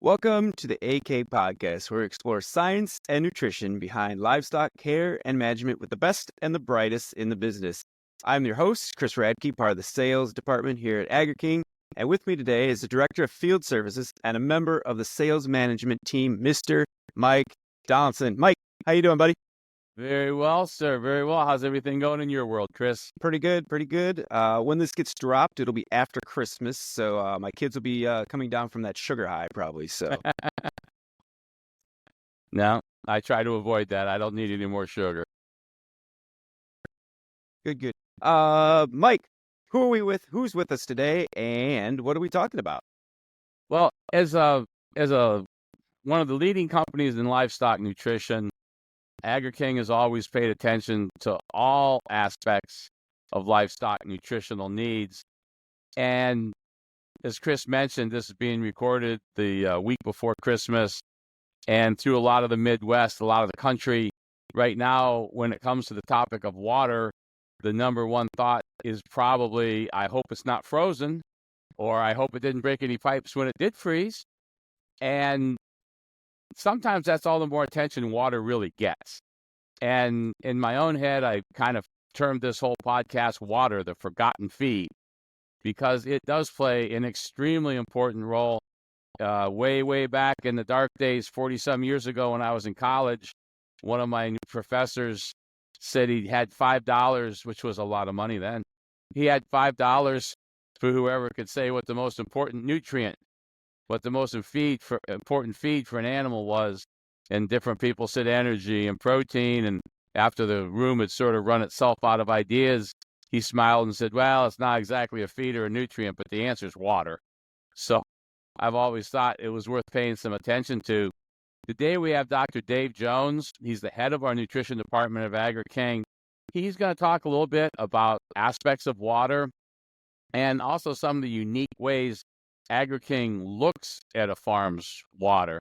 Welcome to the AK Podcast, where we explore science and nutrition behind livestock care and management with the best and the brightest in the business. I'm your host, Chris Radke, part of the sales department here at Agri-King, and with me today is the Director of Field Services and a member of the sales management team, Mr. Mike Donaldson. Mike, how you doing, buddy? Very well, sir. Very well. How's everything going in your world, Chris? Pretty good, pretty good. When this gets dropped, it'll be after Christmas, so my kids will be coming down from that sugar high probably, so. No, I try to avoid that. I don't need any more sugar. Good. Mike, who are we with? Who's with us today, and what are we talking about? Well, as one of the leading companies in livestock nutrition, Agri-King has always paid attention to all aspects of livestock nutritional needs. And as Chris mentioned, this is being recorded the week before Christmas. And through a lot of the Midwest, a lot of the country, right now, when it comes to the topic of water, the number one thought is probably, I hope it's not frozen, or I hope it didn't break any pipes when it did freeze. And sometimes that's all the more attention water really gets. And in my own head, I kind of termed this whole podcast Water, the Forgotten Feed, because it does play an extremely important role. Way back in the dark days, 40-some years ago when I was in college, one of my professors said he had $5, which was a lot of money then. He had $5 for whoever could say what the most important nutrient, what the most important feed for an animal was. And different people said energy and protein. And after the room had sort of run itself out of ideas, he smiled and said, well, it's not exactly a feed or a nutrient, but the answer is water. So I've always thought it was worth paying some attention to. Today we have Dr. Dave Jones. He's the head of our nutrition department of Agri-King. He's going to talk a little bit about aspects of water and also some of the unique ways Agri-King looks at a farm's water.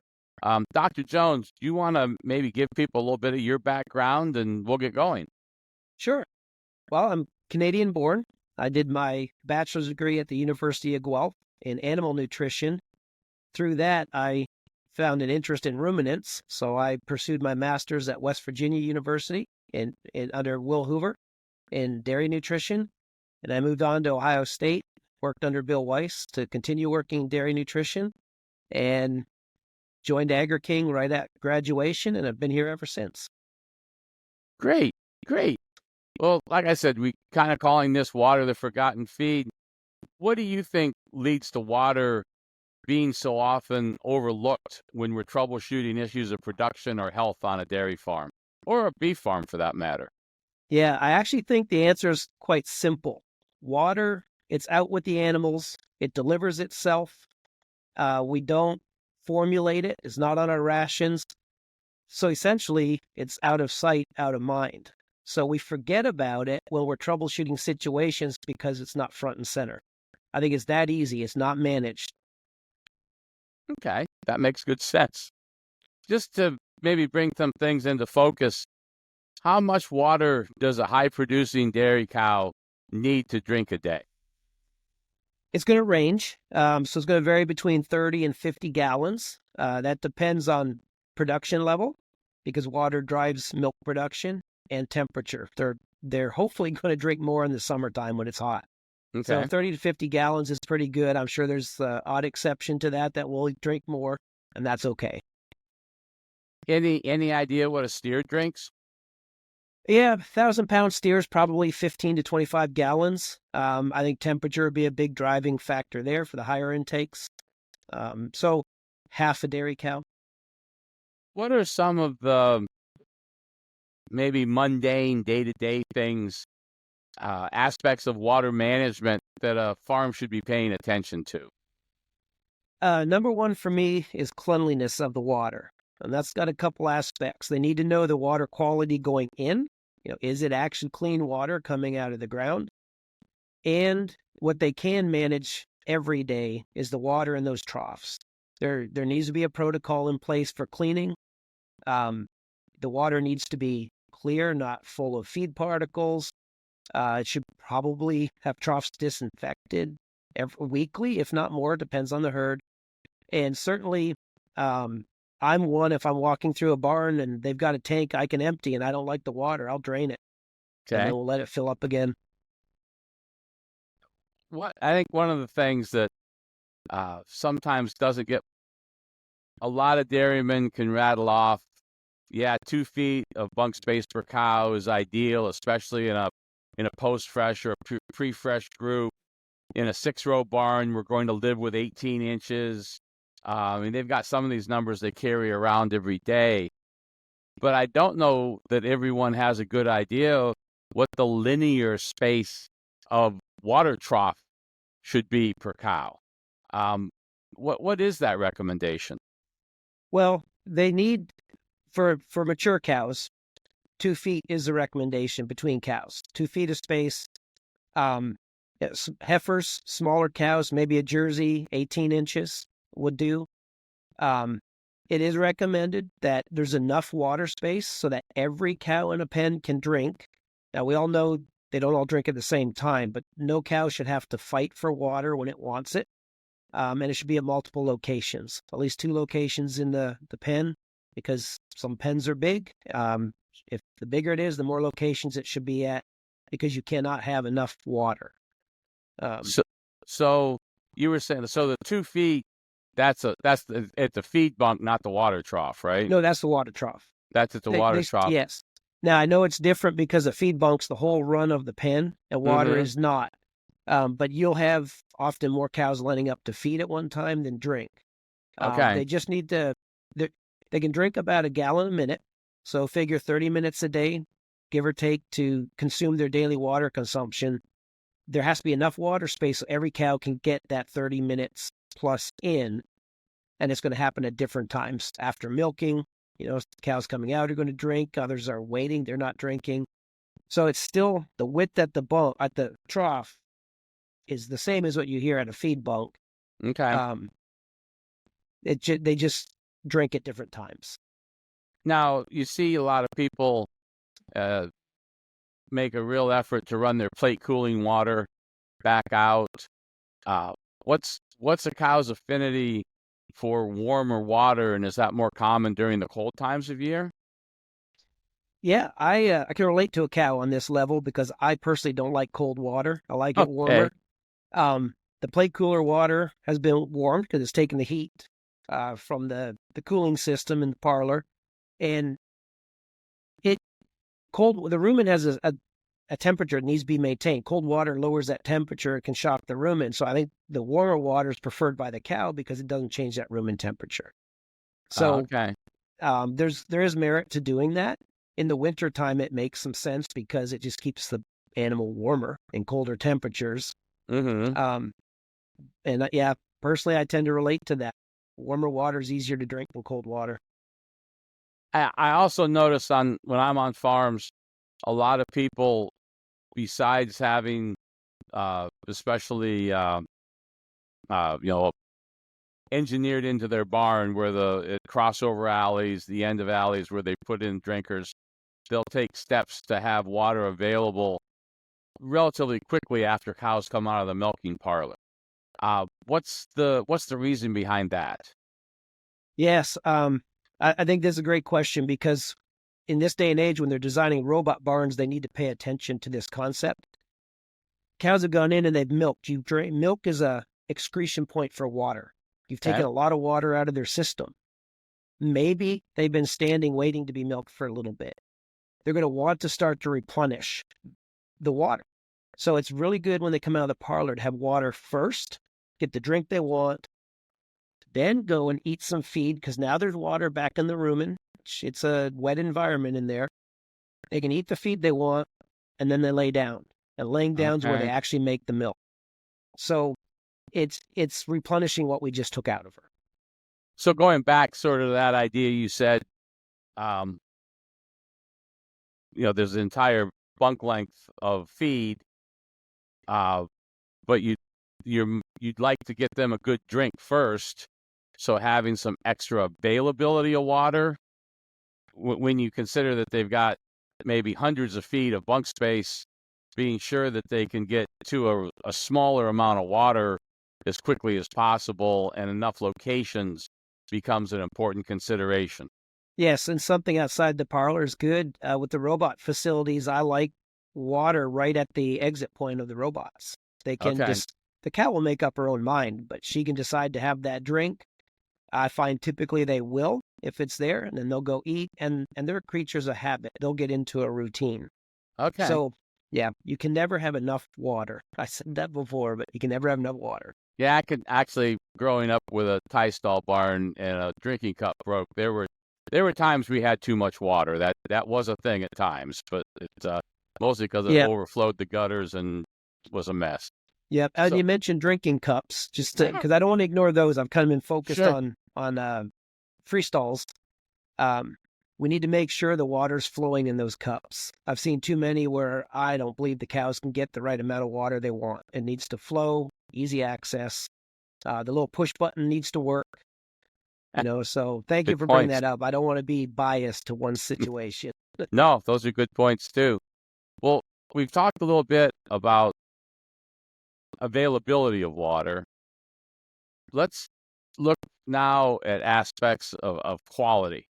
Dr. Jones, do you want to maybe give people a little bit of your background and we'll get going? Sure. Well, I'm Canadian born. I did my bachelor's degree at the University of Guelph in animal nutrition. Through that, I found an interest in ruminants, so I pursued my master's at West Virginia University under Will Hoover in dairy nutrition, and I moved on to Ohio State, worked under Bill Weiss to continue working dairy nutrition, and joined Agri-King right at graduation, and I've been here ever since. Great. Well, like I said, we kind of calling this Water the Forgotten Feed. What do you think leads to water being so often overlooked when we're troubleshooting issues of production or health on a dairy farm, or a beef farm for that matter? Yeah, I actually think the answer is quite simple. Water, it's out with the animals. It delivers itself. We don't formulate it. It's not on our rations. So essentially, it's out of sight, out of mind. So we forget about it when we're troubleshooting situations because it's not front and center. I think it's that easy. It's not managed. Okay, that makes good sense. Just to maybe bring some things into focus, how much water does a high-producing dairy cow need to drink a day? It's going to range. So it's going to vary between 30 and 50 gallons. That depends on production level because water drives milk production and temperature. They're hopefully going to drink more in the summertime when it's hot. Okay. So 30 to 50 gallons is pretty good. I'm sure there's an odd exception to that will drink more, and that's okay. Any idea what a steer drinks? Yeah, 1,000-pound steers, probably 15 to 25 gallons. I think temperature would be a big driving factor there for the higher intakes. So half a dairy cow. What are some of the maybe mundane day-to-day things, aspects of water management that a farm should be paying attention to? Number one for me is cleanliness of the water. And that's got a couple aspects. They need to know the water quality going in. Is it actually clean water coming out of the ground? And what they can manage every day is the water in those troughs. There needs to be a protocol in place for cleaning. The water needs to be clear, not full of feed particles. It should probably have troughs disinfected weekly, if not more, depends on the herd. And certainly I'm one, if I'm walking through a barn and they've got a tank I can empty and I don't like the water, I'll drain it. And Okay. then we'll let it fill up again. I think one of the things that sometimes doesn't get a lot of dairymen can rattle off. Yeah, 2 feet of bunk space per cow is ideal, especially in a post-fresh or a pre-fresh group. In a 6-row barn, we're going to live with 18 inches. They've got some of these numbers they carry around every day. But I don't know that everyone has a good idea what the linear space of water trough should be per cow. What is that recommendation? Well, they need, for mature cows, 2 feet is the recommendation between cows. 2 feet of space. Heifers, smaller cows, maybe a Jersey, 18 inches would do. It is recommended that there's enough water space so that every cow in a pen can drink. Now, we all know they don't all drink at the same time, but no cow should have to fight for water when it wants it. And it should be at multiple locations, at least 2 locations in the pen, because some pens are big. If the bigger it is, the more locations it should be at, because you cannot have enough water. So you were saying, so the 2 feet, that's at the feed bunk, not the water trough, right? No, that's the water trough. That's at the water trough. Yes. Now, I know it's different because a feed bunk's the whole run of the pen, and water is not. But you'll have often more cows lining up to feed at one time than drink. Okay. They just need to, they can drink about 1 gallon a minute. So figure 30 minutes a day, give or take, to consume their daily water consumption. There has to be enough water space so every cow can get that 30 minutes plus in, and it's going to happen at different times. After milking, cows coming out are going to drink, others are waiting, they're not drinking. So it's still the width at the trough is the same as what you hear at a feed bunk. Okay. They just drink at different times. Now, you see a lot of people make a real effort to run their plate cooling water back out. What's a cow's affinity for warmer water, and is that more common during the cold times of year? Yeah, I can relate to a cow on this level because I personally don't like cold water. I like it warmer. The plate cooler water has been warmed because it's taken the heat from the cooling system in the parlor, and the rumen has a temperature that needs to be maintained. Cold water lowers that temperature, it can shock the rumen. So I think the warmer water is preferred by the cow because it doesn't change that rumen temperature. So there is merit to doing that. In the wintertime, it makes some sense because it just keeps the animal warmer in colder temperatures. Personally, I tend to relate to that. Warmer water is easier to drink than cold water. I also notice when I'm on farms, a lot of people, besides having, especially, engineered into their barn where the crossover alleys, the end of alleys where they put in drinkers, they'll take steps to have water available relatively quickly after cows come out of the milking parlor. What's the reason behind that? Yes, I think this is a great question because in this day and age, when they're designing robot barns, they need to pay attention to this concept. Cows have gone in and they've milked. Milk is a excretion point for water. You've taken a lot of water out of their system. Maybe they've been standing waiting to be milked for a little bit. They're going to want to start to replenish the water. So it's really good when they come out of the parlor to have water first, get the drink they want, then go and eat some feed because now there's water back in the rumen. It's a wet environment in there. They can eat the feed they want, and then they lay down. And laying down is where they actually make the milk. So it's replenishing what we just took out of her. So going back sort of that idea you said, there's an entire bunk length of feed, but you'd like to get them a good drink first. So having some extra availability of water, when you consider that they've got maybe hundreds of feet of bunk space, being sure that they can get to a smaller amount of water as quickly as possible and enough locations becomes an important consideration. Yes, and something outside the parlor is good. With the robot facilities, I like water right at the exit point of the robots. They can Okay. the cow will make up her own mind, but she can decide to have that drink. I find typically they will if it's there, and then they'll go eat, and they're creatures of habit. They'll get into a routine. Okay. So, yeah, you can never have enough water. I said that before, but you can never have enough water. Yeah, I could actually, growing up with a tie stall barn and a drinking cup broke, there were times we had too much water. That was a thing at times, but it's mostly because it Yeah. overflowed the gutters and was a mess. Yep. And So- you mentioned drinking cups, just because I don't want to ignore those. I've kind of been focused Sure. on free stalls. We need to make sure the water's flowing in those cups. I've seen too many where I don't believe the cows can get the right amount of water they want. It needs to flow, easy access. The little push button needs to work. So thank you Good for bringing points. that up. I don't want to be biased to one situation. No, those are good points too. Well, we've talked a little bit about availability of water. Let's look now at aspects of quality.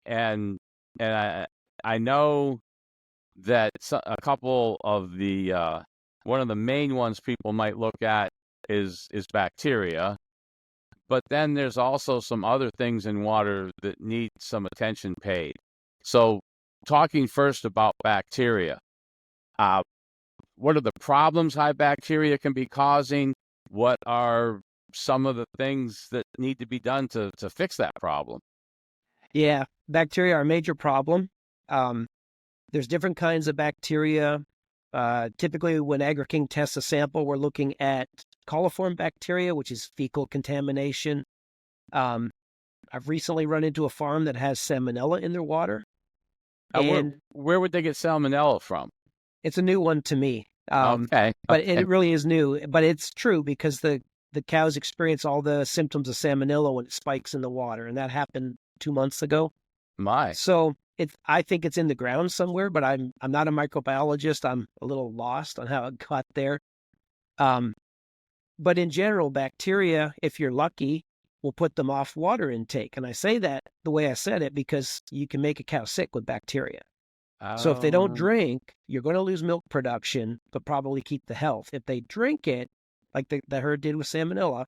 And I know that a couple of the one of the main ones people might look at is bacteria, but then there's also some other things in water that need some attention paid. So, talking first about bacteria, what are the problems high bacteria can be causing? What are some of the things that need to be done to fix that problem? Yeah, bacteria are a major problem. There's different kinds of bacteria. Typically, when Agri-King tests a sample, we're looking at coliform bacteria, which is fecal contamination. I've recently run into a farm that has salmonella in their water. And Where would they get salmonella from? it's a new one to me. Okay. But it really is new. But it's true because the cows experience all the symptoms of salmonella when it spikes in the water, and that happened 2 months ago. My. So I think it's in the ground somewhere, but I'm not a microbiologist. I'm a little lost on how it got there. But in general, bacteria, if you're lucky, will put them off water intake. And I say that the way I said it because you can make a cow sick with bacteria. So if they don't drink, you're going to lose milk production, but probably keep the health. If they drink it, like the herd did with salmonella,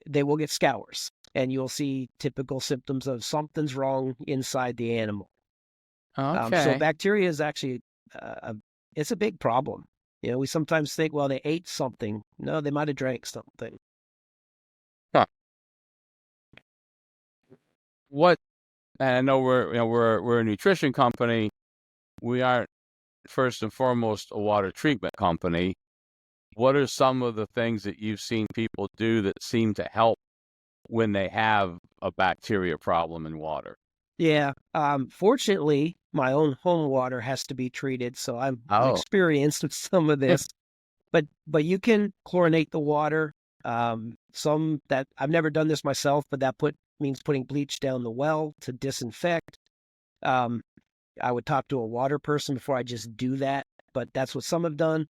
they will get scours, and you'll see typical symptoms of something's wrong inside the animal. Okay. So bacteria is actually it's a big problem. We sometimes think, well, they ate something. No, they might have drank something. What? And I know we're a nutrition company. We aren't first and foremost a water treatment company. What are some of the things that you've seen people do that seem to help when they have a bacteria problem in water? Yeah. Fortunately, my own home water has to be treated, so I'm experienced with some of this. But you can chlorinate the water. Some that I've never done this myself, but that means putting bleach down the well to disinfect. I would talk to a water person before I just do that, but that's what some have done.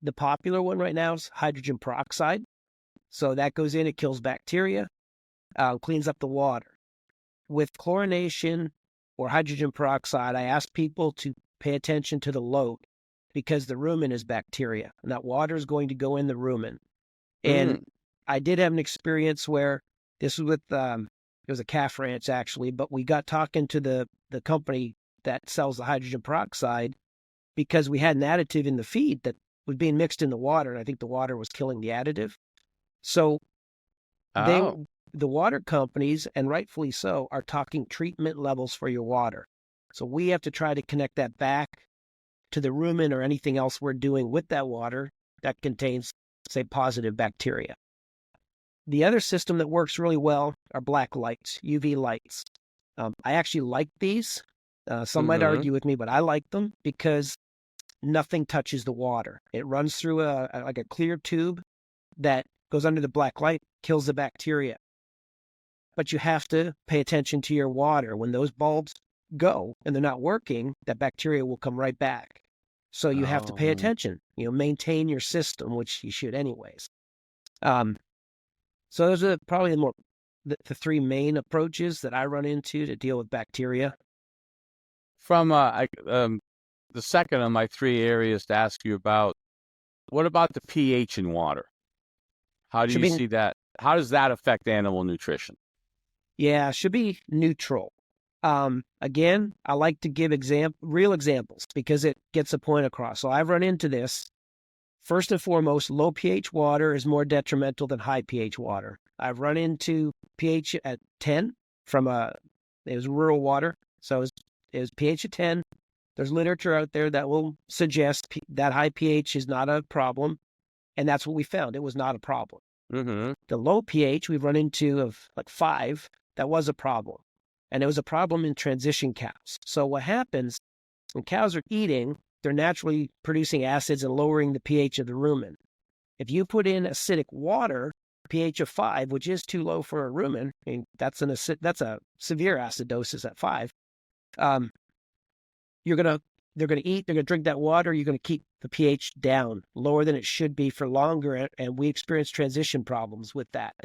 The popular one right now is hydrogen peroxide. So that goes in, it kills bacteria, cleans up the water. With chlorination or hydrogen peroxide, I ask people to pay attention to the load because the rumen is bacteria, and that water is going to go in the rumen. And I did have an experience where this was with, it was a calf ranch actually, but we got talking to the company that sells the hydrogen peroxide because we had an additive in the feed that was being mixed in the water, and I think the water was killing the additive. So the water companies, and rightfully so, are talking treatment levels for your water. So we have to try to connect that back to the rumen or anything else we're doing with that water that contains, say, positive bacteria. The other system that works really well are black lights, UV lights. I actually like these. Some might argue with me, but I like them because nothing touches the water. It runs through a clear tube that goes under the black light, kills the bacteria. But you have to pay attention to your water. When those bulbs go and they're not working, that bacteria will come right back. So you have to pay attention, maintain your system, which you should anyways. So those are probably the three main approaches that I run into to deal with bacteria. From the second of my three areas to ask you about, what about the pH in water? How do you see that? How does that affect animal nutrition? Yeah, should be neutral. Again, I like to give real examples because it gets a point across. So I've run into this. First and foremost, low pH water is more detrimental than high pH water. I've run into pH at 10 it was rural water. So it was pH at 10. There's literature out there that will suggest that high pH is not a problem. And that's what we found. It was not a problem. Mm-hmm. The low pH we've run into of like 5, that was a problem. And it was a problem in transition cows. So what happens when cows are eating, they're naturally producing acids and lowering the pH of the rumen. If you put in acidic water, pH of 5, which is too low for a rumen, I mean, that's a severe acidosis at 5. They're going to eat, they're going to drink that water, you're going to keep the pH down, lower than it should be for longer, and we experience transition problems with that.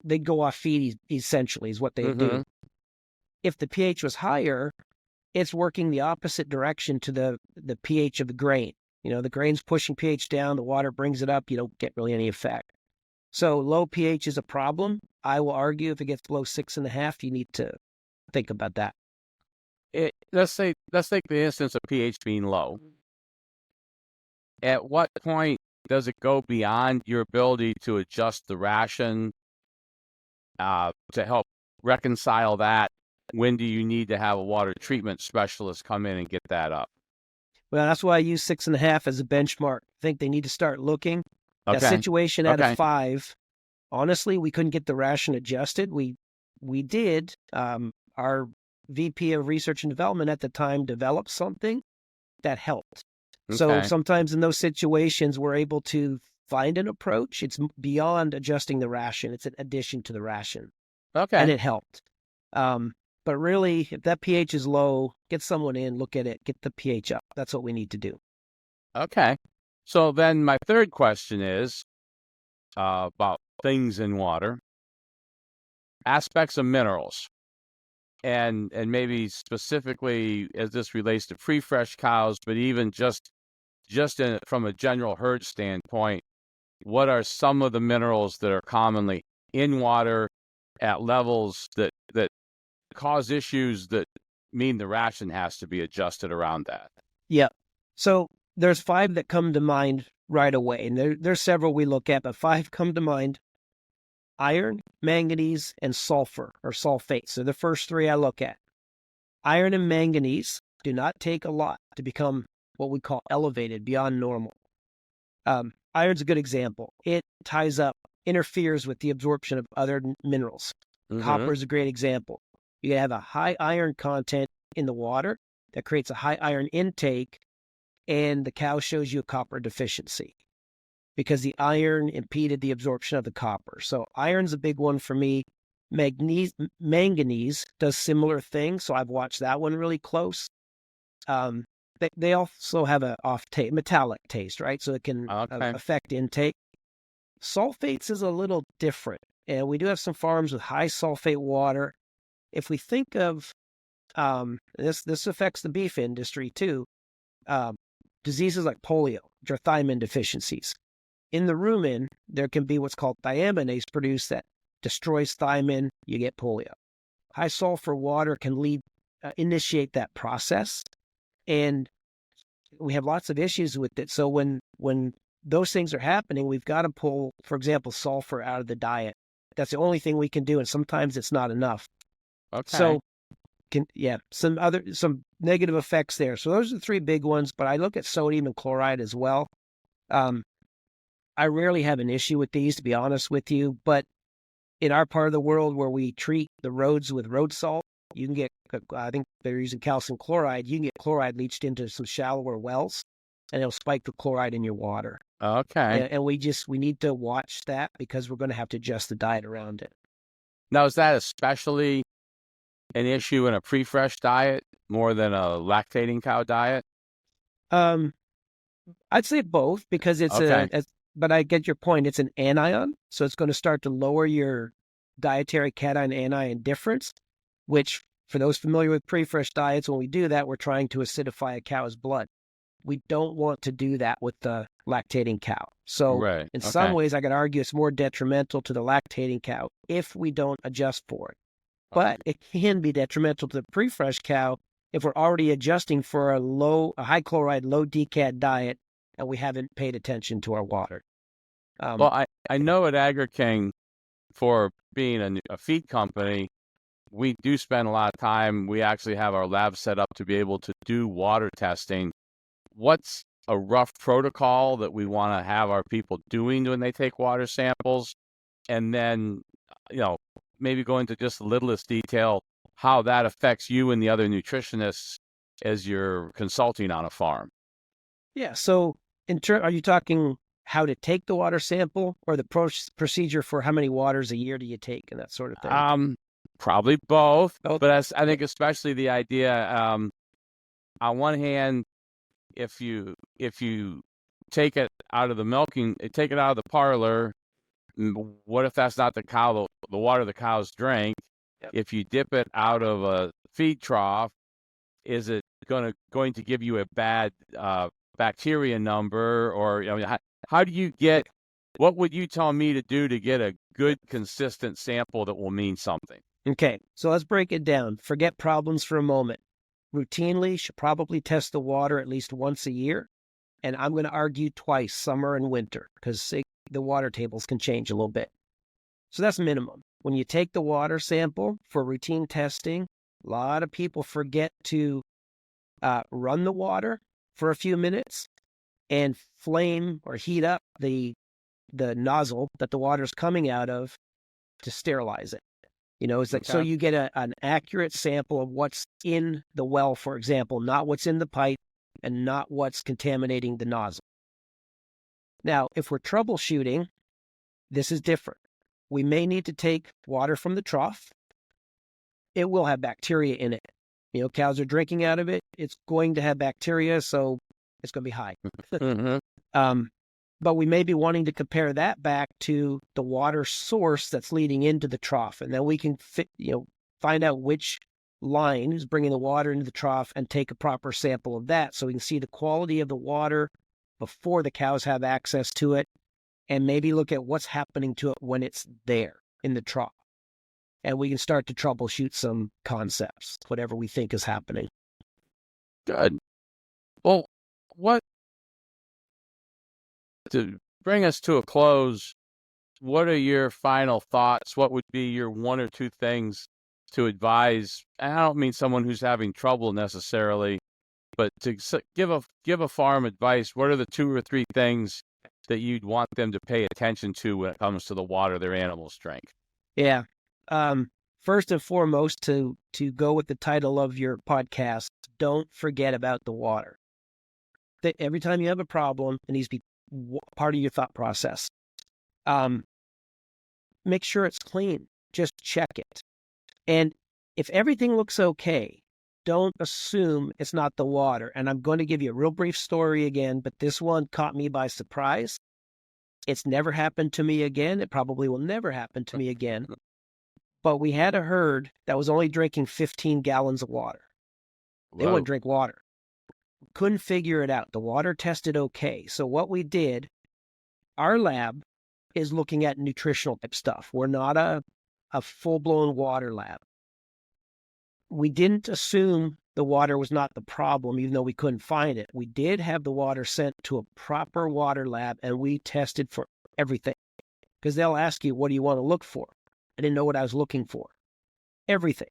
They'd go off feed, essentially, is what they do. If the pH was higher, it's working the opposite direction to the pH of the grain. The grain's pushing pH down, the water brings it up, you don't get really any effect. So low pH is a problem. I will argue if it gets below 6.5, you need to think about that. Let's take the instance of pH being low. At what point does it go beyond your ability to adjust the ration to help reconcile that? When do you need to have a water treatment specialist come in and get that up? Well, that's why I use 6.5 as a benchmark. I think they need to start looking. Okay. That situation at a 5, honestly, we couldn't get the ration adjusted. We did. Our VP of Research and Development at the time developed something that helped. Okay. So sometimes in those situations, we're able to find an approach. It's beyond adjusting the ration. It's an addition to the ration. Okay. And it helped. But really, if that pH is low, get someone in, look at it, get the pH up. That's what we need to do. Okay. So then my third question is about things in water, aspects of minerals, and maybe specifically as this relates to pre-fresh cows, but even just from a general herd standpoint, what are some of the minerals that are commonly in water at levels that cause issues that mean the ration has to be adjusted around that? Yeah. So there's 5 that come to mind right away. And there's several we look at, but 5 come to mind. Iron, manganese, and sulfur or sulfate. So the first 3 I look at. Iron and manganese do not take a lot to become what we call elevated beyond normal. Iron's a good example. It interferes with the absorption of other minerals. Mm-hmm. Copper is a great example. You have a high iron content in the water that creates a high iron intake, and the cow shows you a copper deficiency because the iron impeded the absorption of the copper. So iron's a big one for me. Manganese does similar things, so I've watched that one really close. They also have a metallic taste, right? So it can affect intake. Sulfates is a little different, and we do have some farms with high sulfate water. If we think of this affects the beef industry too. Diseases like polio, which are thiamine deficiencies. In the rumen, there can be what's called thiaminase produced that destroys thiamine. You get polio. High sulfur water can initiate that process, and we have lots of issues with it. So when those things are happening, we've got to pull, for example, sulfur out of the diet. That's the only thing we can do, and sometimes it's not enough. Okay. So, some negative effects there. So those are the 3 big ones, but I look at sodium and chloride as well. I rarely have an issue with these, to be honest with you, but in our part of the world where we treat the roads with road salt, you can get, I think they're using calcium chloride, you can get chloride leached into some shallower wells, and it'll spike the chloride in your water. Okay. And we need to watch that because we're going to have to adjust the diet around it. Now, is that especially an issue in a pre-fresh diet more than a lactating cow diet? I'd say both because but I get your point. It's an anion, so it's going to start to lower your dietary cation anion difference, which for those familiar with pre-fresh diets, when we do that, we're trying to acidify a cow's blood. We don't want to do that with the lactating cow. So in some ways, I could argue it's more detrimental to the lactating cow if we don't adjust for it. But it can be detrimental to the pre-fresh cow if we're already adjusting for a high chloride, low DCAD diet, and we haven't paid attention to our water. Well, I know at Agri-King, for being a feed company, we do spend a lot of time. We actually have our lab set up to be able to do water testing. What's a rough protocol that we want to have our people doing when they take water samples? And then, maybe go into just the littlest detail, how that affects you and the other nutritionists as you're consulting on a farm. Yeah. So are you talking how to take the water sample or the procedure for how many waters a year do you take and that sort of thing? Probably both. But I think especially the idea, on one hand, if you take it out of the parlor, what if that's not the water the cows drank? Yep. If you dip it out of a feed trough, is it going to give you a bad bacteria number? Or how do you get? What would you tell me to do to get a good, consistent sample that will mean something? Okay, so let's break it down. Forget problems for a moment. Routinely, should probably test the water at least once a year. And I'm going to argue twice, summer and winter, because the water tables can change a little bit. So that's minimum. When you take the water sample for routine testing, a lot of people forget to run the water for a few minutes and flame or heat up the nozzle that the water is coming out of to sterilize it. It's like, so you get an accurate sample of what's in the well, for example, not what's in the pipe and not what's contaminating the nozzle. Now, if we're troubleshooting, this is different. We may need to take water from the trough. It will have bacteria in it. Cows are drinking out of it. It's going to have bacteria, so it's going to be high. Mm-hmm. But we may be wanting to compare that back to the water source that's leading into the trough. And then we can find out which line is bringing the water into the trough and take a proper sample of that so we can see the quality of the water before the cows have access to it, and maybe look at what's happening to it when it's there in the trough. And we can start to troubleshoot some concepts, whatever we think is happening. Good. Well, to bring us to a close, what are your final thoughts? What would be your one or two things to advise? And I don't mean someone who's having trouble necessarily, but to give a farm advice. What are the two or three things that you'd want them to pay attention to when it comes to the water their animals drink? Yeah. First and foremost, to go with the title of your podcast, don't forget about the water. Every time you have a problem, it needs to be part of your thought process. Make sure it's clean. Just check it. And if everything looks okay, don't assume it's not the water. And I'm going to give you a real brief story again, but this one caught me by surprise. It's never happened to me again. It probably will never happen to me again. But we had a herd that was only drinking 15 gallons of water. They wouldn't drink water. Couldn't figure it out. The water tested okay. So what we did, our lab is looking at nutritional type stuff. We're not a full-blown water lab. We didn't assume the water was not the problem, even though we couldn't find it. We did have the water sent to a proper water lab, and we tested for everything. Because they'll ask you, what do you want to look for? I didn't know what I was looking for. Everything.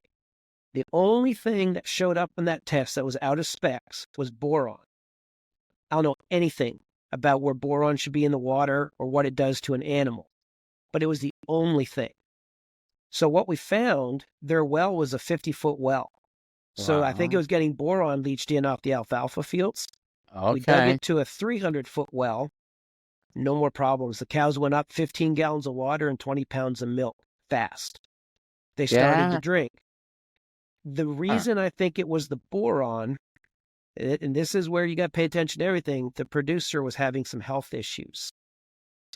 The only thing that showed up in that test that was out of specs was boron. I don't know anything about where boron should be in the water or what it does to an animal, but it was the only thing. So what we found, their well was a 50-foot well. So I think it was getting boron leached in off the alfalfa fields. Okay. We dug it to a 300-foot well. No more problems. The cows went up 15 gallons of water and 20 pounds of milk fast. They started to drink. The reason I think it was the boron, and this is where you got to pay attention to everything, the producer was having some health issues.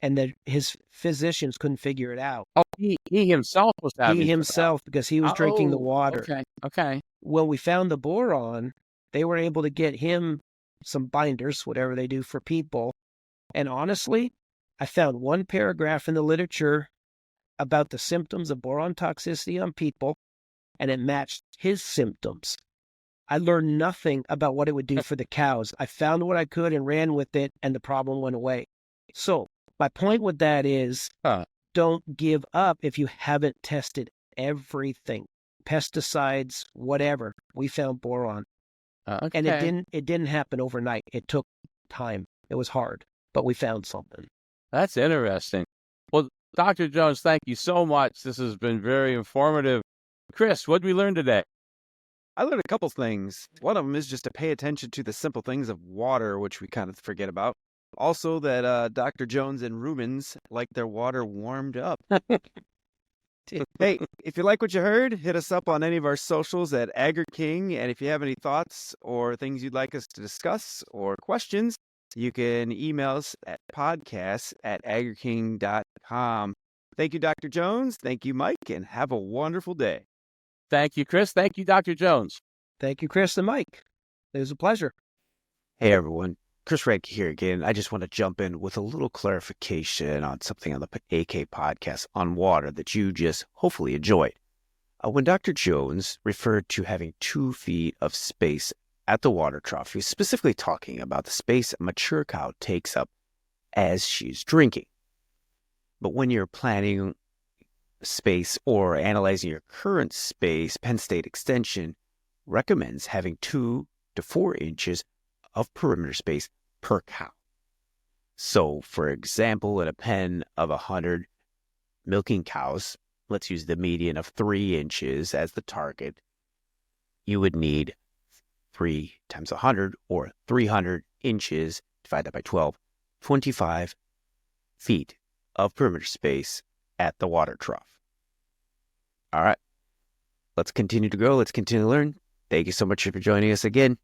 and his physicians couldn't figure it out. Oh, he himself was having He himself, because he was drinking the water. Okay. When we found the boron, they were able to get him some binders, whatever they do for people. And honestly, I found one paragraph in the literature about the symptoms of boron toxicity on people, and it matched his symptoms. I learned nothing about what it would do for the cows. I found what I could and ran with it, and the problem went away. So my point with that is, don't give up if you haven't tested everything. Pesticides, whatever. We found boron. And it didn't happen overnight. It took time. It was hard, but we found something. That's interesting. Well, Dr. Jones, thank you so much. This has been very informative. Chris, what did we learn today? I learned a couple things. One of them is just to pay attention to the simple things of water, which we kind of forget about. Also, that Dr. Jones and Rumens like their water warmed up. Hey, if you like what you heard, hit us up on any of our socials at Agri-King. And if you have any thoughts or things you'd like us to discuss or questions, you can email us at podcast@agriking.com. Thank you, Dr. Jones. Thank you, Mike, and have a wonderful day. Thank you, Chris. Thank you, Dr. Jones. Thank you, Chris and Mike. It was a pleasure. Hey, everyone. Chris Radke here again. I just want to jump in with a little clarification on something on the AK podcast on water that you just hopefully enjoyed. When Dr. Jones referred to having 2 feet of space at the water trough, he was specifically talking about the space a mature cow takes up as she's drinking. But when you're planning space or analyzing your current space, Penn State Extension recommends having 2 to 4 inches of perimeter space per cow. So, for example, in a pen of 100 milking cows, let's use the median of 3 inches as the target, you would need 3 times 100, or 300 inches, divide that by 12, 25 feet of perimeter space at the water trough. All right, let's continue to grow. Let's continue to learn. Thank you so much for joining us again.